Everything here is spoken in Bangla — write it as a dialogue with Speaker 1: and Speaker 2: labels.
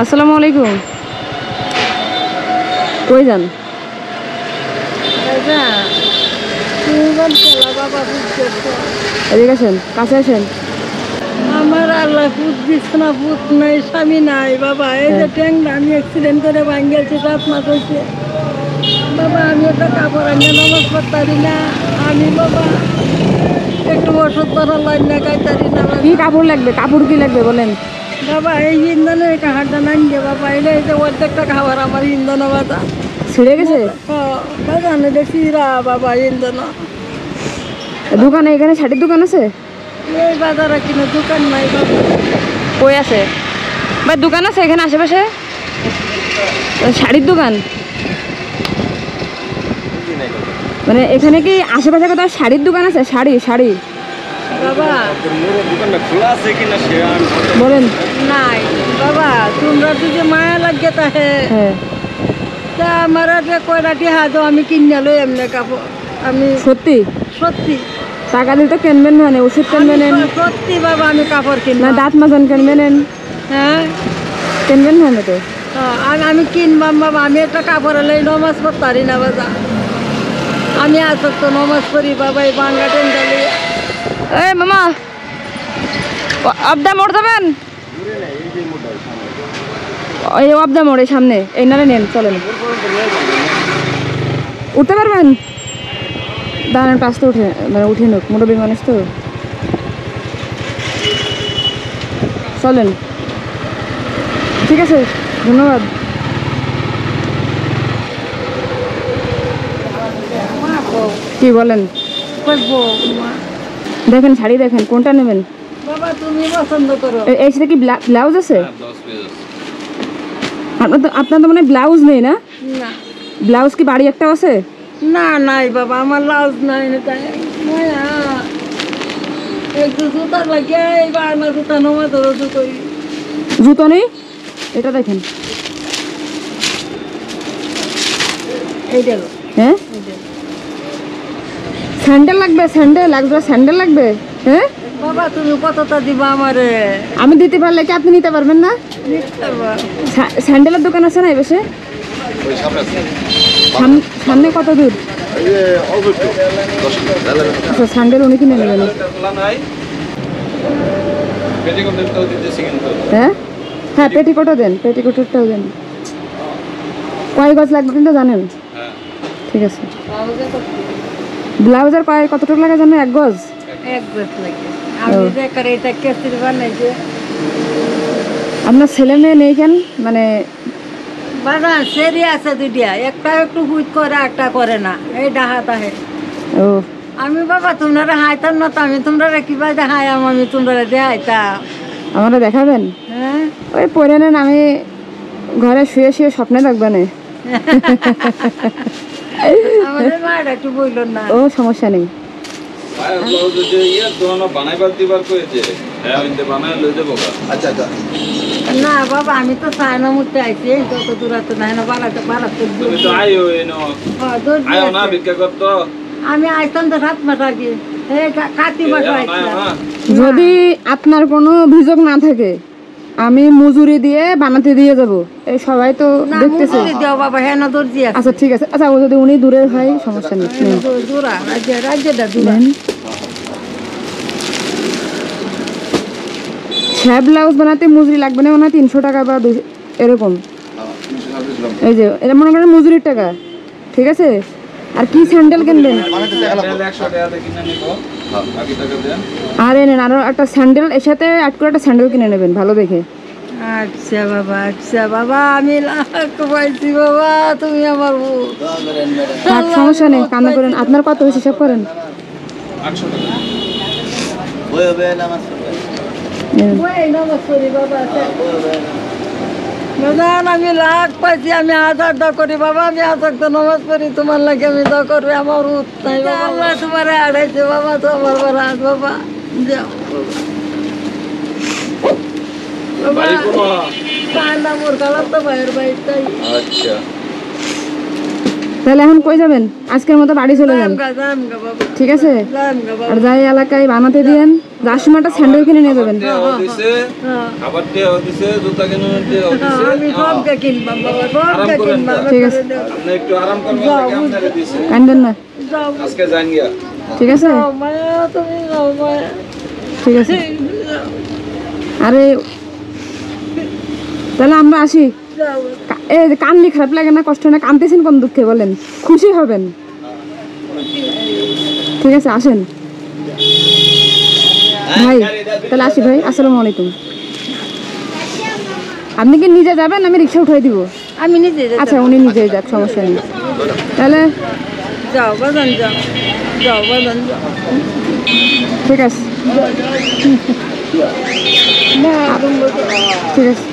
Speaker 1: আসসালামু আলাইকুম। কই যান? এদিকে আসেন, কাছে আসেন।
Speaker 2: আমার আল্লাহ পুত দিচ্ছে না, পুত নাই, স্বামী নাই বাবা। এই যে ট্যাংরা আমি অ্যাক্সিডেন্ট করে ভাঙ্গেছি, 7 মাস হয়েছে বাবা। আমি একটা কাপড় আনিয়ে নামাজ পড়তারি না। আমি বাবা একটু ওষুধ ধরা লাইন না খাইতারি না।
Speaker 1: কি কাপড় লাগবে? কাপড় কি লাগবে বলেন?
Speaker 2: বাবা এই ইন্ধনের কাহারটা নান গে বাবা। এলে এই যে অর্ধেকটা খাবার আমার ইন্ধন বাবা
Speaker 1: ছিঁড়ে গেছে।
Speaker 2: বাজানে দেখি রা বাবা ইন্ধন।
Speaker 1: দোকানে এখানে শাড়ির দোকান আছে?
Speaker 2: এই বাজারে কিনা দোকান নাই বাবা।
Speaker 1: কই আছে ভাই? দোকান আছে এখানে আশেপাশে? শাড়ির দোকান মানে এখানে কি আশেপাশে কোথাও শাড়ির দোকান আছে? শাড়ি শাড়ি
Speaker 2: বাবা
Speaker 1: বলেন।
Speaker 2: নাই বাবা, তোমরা যদি মায়া লাগে তাহে তা আমার কয়রাটি হাত আমি কিনে লই এমনি কাপড়। আমি
Speaker 1: সত্যি
Speaker 2: সত্যি
Speaker 1: টাকা দিলে তো কিনবেন না, ওষুধ কিনবেন
Speaker 2: সত্যি বাবা, আমি কাপড়
Speaker 1: না,
Speaker 2: কিনবো।
Speaker 1: দাঁত মাজন কিনবেন?
Speaker 2: হ্যাঁ
Speaker 1: কিনবেন না তো?
Speaker 2: আমি কিনবাম বাবা। আমি একটা কাপড় এলে নমাজ পড়তারি না বাবা। আমি আসক তো নমাজ পড়ি বাবা। এই বাংলা টেন্ডা লিয়ে
Speaker 1: এই মামা আবদা মোড় যাবেন? এই আবদা মোড়ের সামনে এই নারে নেন, চলেন। উঠতে পারবেন? দাঁড়ান, পাঁচটা উঠে মানে উঠে নোক, মোটাবি মানুষ তো। চলেন, ঠিক আছে, ধন্যবাদ। কি বলেন? দেখেন শাড়ি, দেখেন কোনটা নেবেন
Speaker 2: বাবা। তুমি পছন্দ করো।
Speaker 1: এই সাথে কি ব্লাউজ আছে? আপনার তো মানে ব্লাউজ নেই না?
Speaker 2: না
Speaker 1: ব্লাউজ কি বাড়ি একটা আছে?
Speaker 2: না নাই বাবা, আমার লাউজ নাই না। তাই একটু জুতা লাগে এইবার আমার জুতা নমা ধরো করি।
Speaker 1: জুতো নেই? এটা দেখেন।
Speaker 2: এই দেখো।
Speaker 1: হ্যাঁ, স্যান্ডেল লাগবে? স্যান্ডেল লাগবে, স্যান্ডেল লাগবে। হ্যাঁ
Speaker 2: বাবা তুমি কতটা দিবা আমারে?
Speaker 1: আমি দিতে পারলে কি আপনি নিতে পারবেন না? স্যান্ডেলের দোকান আছে না এবেশে? সামনে কত দূর? আচ্ছা, স্যান্ডেল উনি কিনে নেবেন। হ্যাঁ হ্যাঁ, পেটিকোটও দেন, পেটিকোটেরটাও দেন। কয় গজ লাগবে কিন্তু জানেন? ঠিক আছে। ব্লাউজের কতটুকু লাগে জানেন? 1 গজ?
Speaker 2: 1 গজ লাগে। আমি যে করে এটা কেসির বানাই যে।
Speaker 1: আপনার ছেলে মেয়ে নেই কেন? মানে
Speaker 2: বাবা সেরি আছে দুইটা, একটা একটু হুইট করে একটা করে না। এই ডাহা তাহে।
Speaker 1: ও
Speaker 2: আমি বাবা তোমরা হাইতাম না তো, আমি তোমরা কিবা দেখাই আমি তোমরা দেখাইতাম।
Speaker 1: আমরা দেখাবেন?
Speaker 2: হ্যাঁ
Speaker 1: ওই পরে নেন, আমি ঘরে শুয়ে শুয়ে স্বপ্নে দেখবেন।
Speaker 2: আমাদের মায়ের একটু বলল না।
Speaker 1: ও সমস্যা নেই।
Speaker 2: না বাবা আমি তো চাই না মুখতে আইছি, যত দূর আছে না বাড়াতে বাড়াতে। আমি আইতাম তো 7 মাস আগে, কাতি মাস আইছিলাম।
Speaker 1: যদি আপনার কোনো অভিযোগ না থাকে আমি মজুরি দিয়ে বানাতে দিয়ে যাব। এই সবাই তো দেখতেছে।
Speaker 2: বাবা হ্যাঁ না দর্জি আছে।
Speaker 1: আচ্ছা ঠিক আছে। আচ্ছা, ও যদি উনি দূরের হয় সমস্যা নেই। হ্যাঁ, ব্লাউজ বানাতে মজুরি লাগবে না, মনে হয় 300 টাকা বা 200 এরকম। এই যে এটা মনে করেন মজুরির টাকা, ঠিক আছে। আর কি স্যান্ডেল কিনবেন? আর এনেন আরো একটা স্যান্ডেল, এর সাথে 8 করে একটা স্যান্ডেল কিনে নেবেন ভালো দেখে।
Speaker 2: আচ্ছা বাবা, আচ্ছা বাবা, আমি লাখ পাইছি বাবা, তুমি আমার
Speaker 1: সমস্যা নেই, কান্না করেন। আপনার কত হয়েছে হিসাব করেন।
Speaker 2: আমি লাখ পাইছি, আমি 1000 দা করি বাবা। আমি 1000 তো নামাজ পড়ি, তোমার লাগে আমি দা করবে। আমার উত নাই আল্লাহ তোমার আড়াইছে বাবা, তো আমার বারাত বাবা। যাও বাবা, মোর কালার তো ভাইয়ের বাড়িটাই।
Speaker 3: আচ্ছা
Speaker 1: তাহলে এখন কই যাবেন? আজকের মতো বাড়ি চলে যান,
Speaker 2: জামগা বাবা,
Speaker 1: ঠিক আছে?
Speaker 2: জামগা বাবা।
Speaker 1: আর যাই এলাকায় বানাতে দিয়েন, যার সময় একটা স্যান্ডেল কিনে নিয়ে যাবেন।
Speaker 3: আবার দিছে জুতা কিনে দিছে
Speaker 2: আমি সবকে কিনবাম বাবা, সবকে কিনবাম।
Speaker 1: ঠিক আছে।
Speaker 3: আপনি একটু আরাম করবেন দেখে আপনারে দিছে
Speaker 1: কান্দেন না,
Speaker 2: যাও
Speaker 3: আজকে যান গিয়া
Speaker 1: ঠিক আছে?
Speaker 2: যাও মায়া, তুমি যাও মায়া।
Speaker 1: ঠিক আছে। আরে তাহলে আমরা আসি।
Speaker 2: যাও
Speaker 1: এই যে কান্দি খারাপ লাগে না, কষ্ট না? কানতেছেন কোন দুঃখে বলেন? খুশি হবেন, ঠিক আছে? আসেন ভাই, তাহলে আসি ভাই, আসসালামু আলাইকুম। আপনি কি নিজে যাবেন? আমি রিক্সা উঠাই দিব।
Speaker 2: আমি নিজে যেতে
Speaker 1: আচ্ছা, উনি নিজেই যাক, সমস্যা নেই। তাহলে
Speaker 2: যাও বাজান, যাও যাও বাজান, যাও।
Speaker 1: ঠিক আছে,
Speaker 2: না তুমি
Speaker 1: ঠিক আছে।